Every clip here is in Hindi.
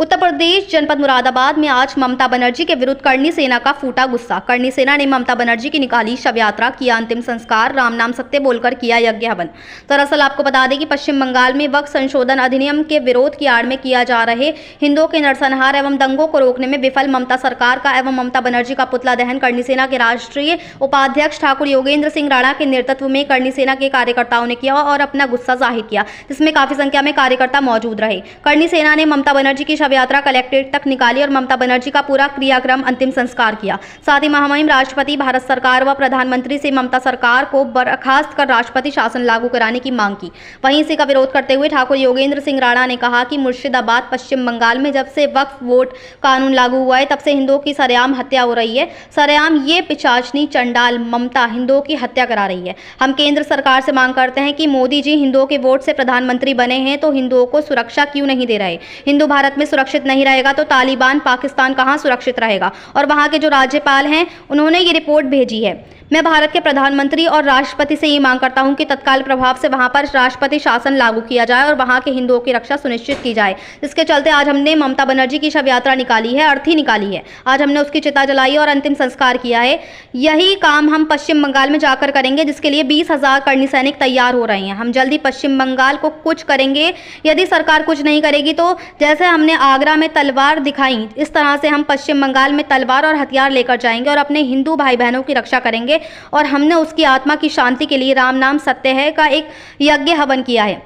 उत्तर प्रदेश जनपद मुरादाबाद में आज ममता बनर्जी के विरुद्ध करनी सेना का फूटा गुस्सा। करनी सेना ने ममता बनर्जी की निकाली शव यात्रा, किया अंतिम संस्कार, राम नाम सत्य बोलकर किया यज्ञ हवन। दरअसल आपको बता दें कि पश्चिम बंगाल में वक्फ संशोधन अधिनियम के विरोध की आड़ में किया जा रहे हिंदुओं के नरसंहार एवं दंगों को रोकने में विफल ममता सरकार का एवं ममता बनर्जी का पुतला दहन करनी सेना के राष्ट्रीय उपाध्यक्ष ठाकुर योगेंद्र सिंह राणा के नेतृत्व में करनी सेना के कार्यकर्ताओं ने किया और अपना गुस्सा जाहिर किया, जिसमें काफी संख्या में कार्यकर्ता मौजूद रहे। करनी सेना ने ममता बनर्जी की शव यात्रा कलेक्ट्रेट तक निकाली और ममता बनर्जी का पूरा क्रियाक्रम अंतिम संस्कार किया। साथ ही महामहिम राष्ट्रपति भारत सरकार व प्रधानमंत्री से ममता सरकार को बर्खास्त कर राष्ट्रपति शासन लागू कराने की मांग की। वहीं इसी का विरोध करते हुए ठाकुर योगेंद्र सिंह राणा ने कहा कि मुर्शिदाबाद पश्चिम बंगाल में जब से वक्फ वोट कानून लागू हुआ है तब से हिंदुओं की सरेआम हत्या हो रही है। सरेआम ये पिशाचनी चंडाल ममता हिंदुओं की हत्या करा रही है। हम केंद्र सरकार से मांग करते हैं कि मोदी जी हिंदुओं के वोट से प्रधानमंत्री बने हैं तो हिंदुओं को सुरक्षा क्यों नहीं दे रहे? हिंदू भारत में सुरक्षित नहीं रहेगा तो तालिबान पाकिस्तान कहां सुरक्षित रहेगा? और वहां के जो राज्यपाल हैं उन्होंने ये रिपोर्ट भेजी है। मैं भारत के प्रधानमंत्री और राष्ट्रपति से ये मांग करता हूं कि तत्काल प्रभाव से वहां पर राष्ट्रपति शासन लागू किया जाए और वहां के हिंदुओं की रक्षा सुनिश्चित की जाए। इसके चलते आज हमने ममता बनर्जी की शव यात्रा निकाली है, अर्थी निकाली है। आज हमने उसकी चिता जलाई और अंतिम संस्कार किया है। यही काम हम पश्चिम बंगाल में जाकर करेंगे, जिसके लिए 20,000 करनी सैनिक तैयार हो रहे हैं। हम जल्दी पश्चिम बंगाल को कुछ करेंगे। यदि सरकार कुछ नहीं करेगी तो जैसे हमने आगरा में तलवार दिखाई, इस तरह से हम पश्चिम बंगाल में तलवार और हथियार लेकर जाएंगे और अपने हिंदू भाई बहनों की रक्षा करेंगे। और हमने उसकी आत्मा की शांति के लिए राम नाम सत्य है का एक यज्ञ हवन किया है।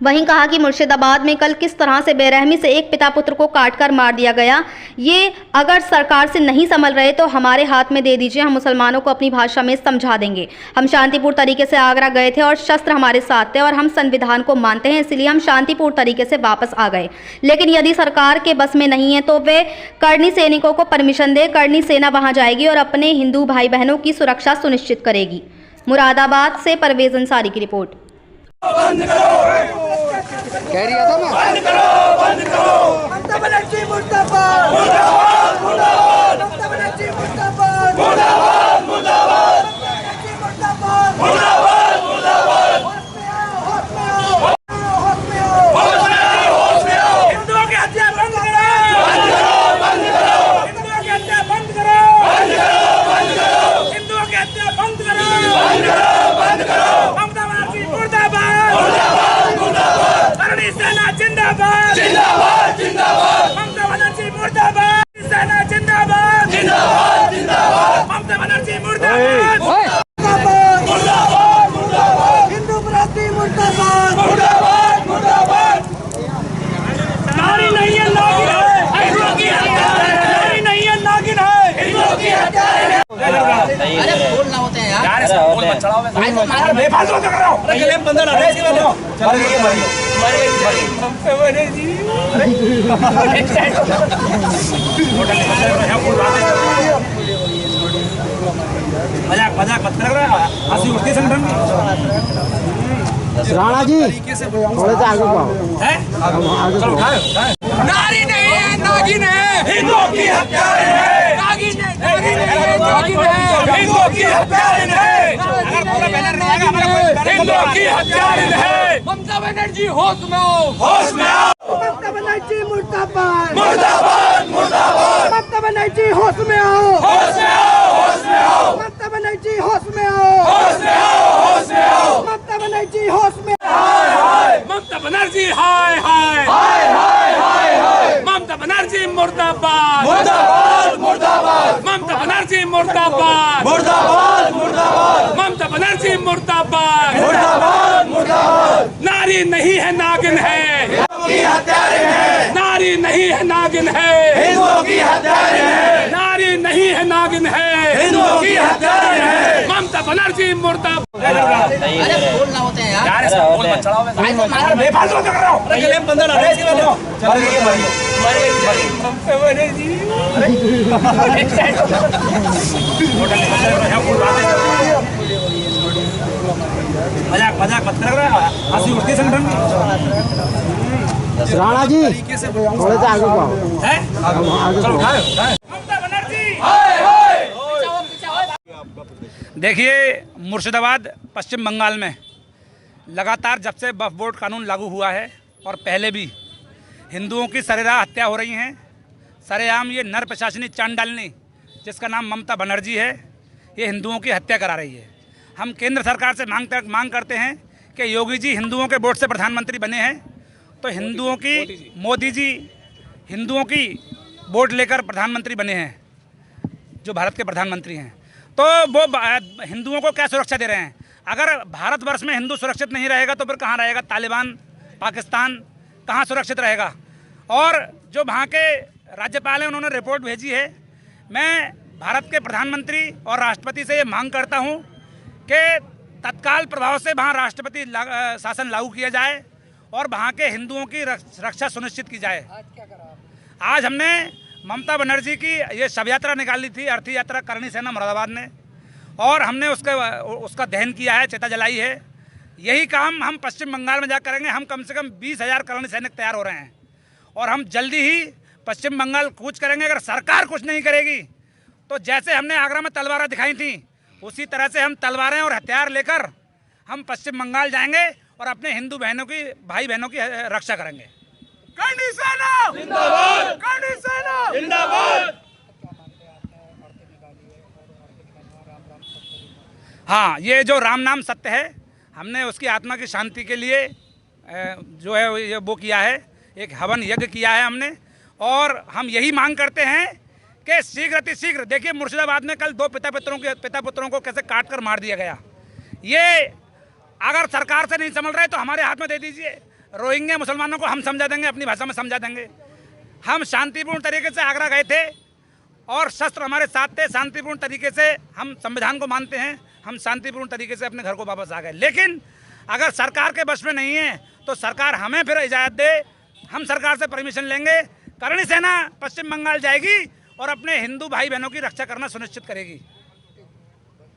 वहीं कहा कि मुर्शिदाबाद में कल किस तरह से बेरहमी से एक पिता पुत्र को काटकर मार दिया गया, ये अगर सरकार से नहीं संभल रहे तो हमारे हाथ में दे दीजिए, हम मुसलमानों को अपनी भाषा में समझा देंगे। हम शांतिपूर्ण तरीके से आगरा गए थे और शस्त्र हमारे साथ थे और हम संविधान को मानते हैं, इसलिए हम शांतिपूर्ण तरीके से वापस आ गए। लेकिन यदि सरकार के बस में नहीं है तो वे करनी सैनिकों को परमिशन दे। करनी सेना वहां जाएगी और अपने हिंदू भाई बहनों की सुरक्षा सुनिश्चित करेगी। मुरादाबाद से परवेज अंसारी की रिपोर्ट। बंद करो, कह रही था मैं बंद करो ममता बनर्जी मुर्दाबाद मुर्दाबाद मुर्दाबाद ममता बनर्जी मुर्दाबाद मुर्दाबाद मुर्दाबाद मुर्दाबाद मुर्दाबाद मुर्दाबाद होश में आओ होश में आओ होश में आओ होश में आओ हिंदुओं की हत्या बंद करो बंद करो हिंदुओं की हत्या बंद करो बंद करो हिंदुओं की हत्या बंद करो बंद करो ममता बनर्जी मुर्दाबाद मुर्दाबाद मुर्दाबाद करनी सेना जिंदाबाद जिंदाबाद जिंदाबाद ममता बनर्जी मुर्दाबाद सेना जिंदाबाद जिंदाबाद जिंदाबाद ममता बनर्जी मुर्दाबाद मुर्दाबाद मुर्दाबाद मुर्दाबाद हिंदू विरोधी मुर्दाबाद मुर्दाबाद मुर्दाबाद नारी नहीं है नागिन है हिंदुओं की हत्या है नारी नहीं है नागिन है हिंदुओं की हत्या है। अरे बोलना होते हैं यार बोल मत चढ़ाओ मैं बेफालतू कर रहा हूं अरे गेम बंद ना रहे इसके बाद मर गई हमसे बने जी मजाक मजाक मत कर रहा हंसी उठती संगठन राणा जी थोड़े से आगे बढ़ो है चलो उठाओ नारी नहीं है नागिन है हिंदुओं की हत्यारे है नागिन है नागिन है हिंदुओं की हत्यारे है अगर पूरा बैनर रहेगा हमारा हिंदुओं की हत्यारे है ममता बनर्जी होश में आओ ममता बनर्जी मुर्दाबाद मुर्दाबाद मुर्दाबाद ममता बनर्जी होश में आओ ममता बनर्जी होश में आओ ममता बनर्जी होश में हाय हाय ममता बनर्जी हाय हाय हाय हाय हाय हाय ममता बनर्जी मुर्दाबाद मुर्दाबाद मुर्दाबाद ममता बनर्जी मुर्दाबाद मुर्दाबाद मुर्दाबाद ममता बनर्जी मुर्दाबाद मुर्दाबाद मुर्दाबाद नारी नहीं है नागिन है हिंदुओं की हत्यारे है नारी नहीं है नागिन है हिंदुओं की हत्यारे है नारी नहीं है नागिन है हिंदुओं की हत्यारे है ममता बनर्जी मुर्दाबाद। अरे बोलना होते हैं यार बोल मत चढ़ाओ मैं बेफालतू कर रहा हूं अरे गेम बंद ना रहे इसके बाद मर गई हमसे बने जी मजाक मजाक मत कर रहा हंसी उठती संगठन राणा जी थोड़े से आगे बढ़ो है चलो उठाओ ममता बनर्जी हाय हाय। देखिए मुर्शिदाबाद पश्चिम बंगाल में लगातार जब से वक्फ बोर्ड कानून लागू हुआ है और पहले भी हिंदुओं की सरेराह हत्या हो रही हैं। सरेआम ये नर प्रशासनी चांडालनी जिसका नाम ममता बनर्जी है, ये हिंदुओं की हत्या करा रही है। हम केंद्र सरकार से मांग करते हैं कि योगी जी हिंदुओं के वोट से प्रधानमंत्री बने हैं, तो हिंदुओं की मोदी जी हिंदुओं की वोट लेकर प्रधानमंत्री बने हैं, जो भारत के प्रधानमंत्री हैं, तो वो हिंदुओं को क्या सुरक्षा दे रहे हैं? अगर भारतवर्ष में हिंदू सुरक्षित नहीं रहेगा तो फिर कहाँ रहेगा? तालिबान, पाकिस्तान कहाँ सुरक्षित रहेगा? और जो वहाँ के राज्यपाल हैं उन्होंने रिपोर्ट भेजी है। मैं भारत के प्रधानमंत्री और राष्ट्रपति से ये मांग करता हूँ कि तत्काल प्रभाव से वहाँ राष्ट्रपति शासन लागू किया जाए और वहाँ के हिंदुओं की रक्षा सुनिश्चित की जाए। आज हमने ममता बनर्जी की ये शव यात्रा निकाली थी, अर्थी यात्रा करणी सेना मुरादाबाद में, और हमने उसका दहन किया है, चिता जलाई है। यही काम हम पश्चिम बंगाल में जा करेंगे। हम कम से कम 20,000 करणी सैनिक तैयार हो रहे हैं और हम जल्दी ही पश्चिम बंगाल कूच करेंगे। अगर सरकार कुछ नहीं करेगी तो जैसे हमने आगरा में तलवारें दिखाई थी उसी तरह से हम तलवारें और हथियार लेकर हम पश्चिम बंगाल जाएंगे और अपने हिंदू बहनों की, भाई बहनों की रक्षा करेंगे। करणी सेना जिंदाबाद, करणी सेना जिंदाबाद। हाँ, ये जो राम नाम सत्य है, हमने उसकी आत्मा की शांति के लिए जो है ये वो किया है, एक हवन यज्ञ किया है हमने। और हम यही मांग करते हैं कि शीघ्र अतिशीघ्र, देखिए मुर्शिदाबाद में कल 2 पिता पुत्रों को कैसे काट कर मार दिया गया। ये अगर सरकार से नहीं संभल रहे तो हमारे हाथ में दे दीजिए। रोहिंग्या मुसलमानों को हम समझा देंगे, अपनी भाषा में समझा देंगे। हम शांतिपूर्ण तरीके से आगरा गए थे और शस्त्र हमारे साथ थे। शांतिपूर्ण तरीके से हम संविधान को मानते हैं, हम शांतिपूर्ण तरीके से अपने घर को वापस आ गए। लेकिन अगर सरकार के बस में नहीं है तो सरकार हमें फिर इजाज़त दे, हम सरकार से परमिशन लेंगे। करणी सेना पश्चिम बंगाल जाएगी और अपने हिंदू भाई बहनों की रक्षा करना सुनिश्चित करेगी।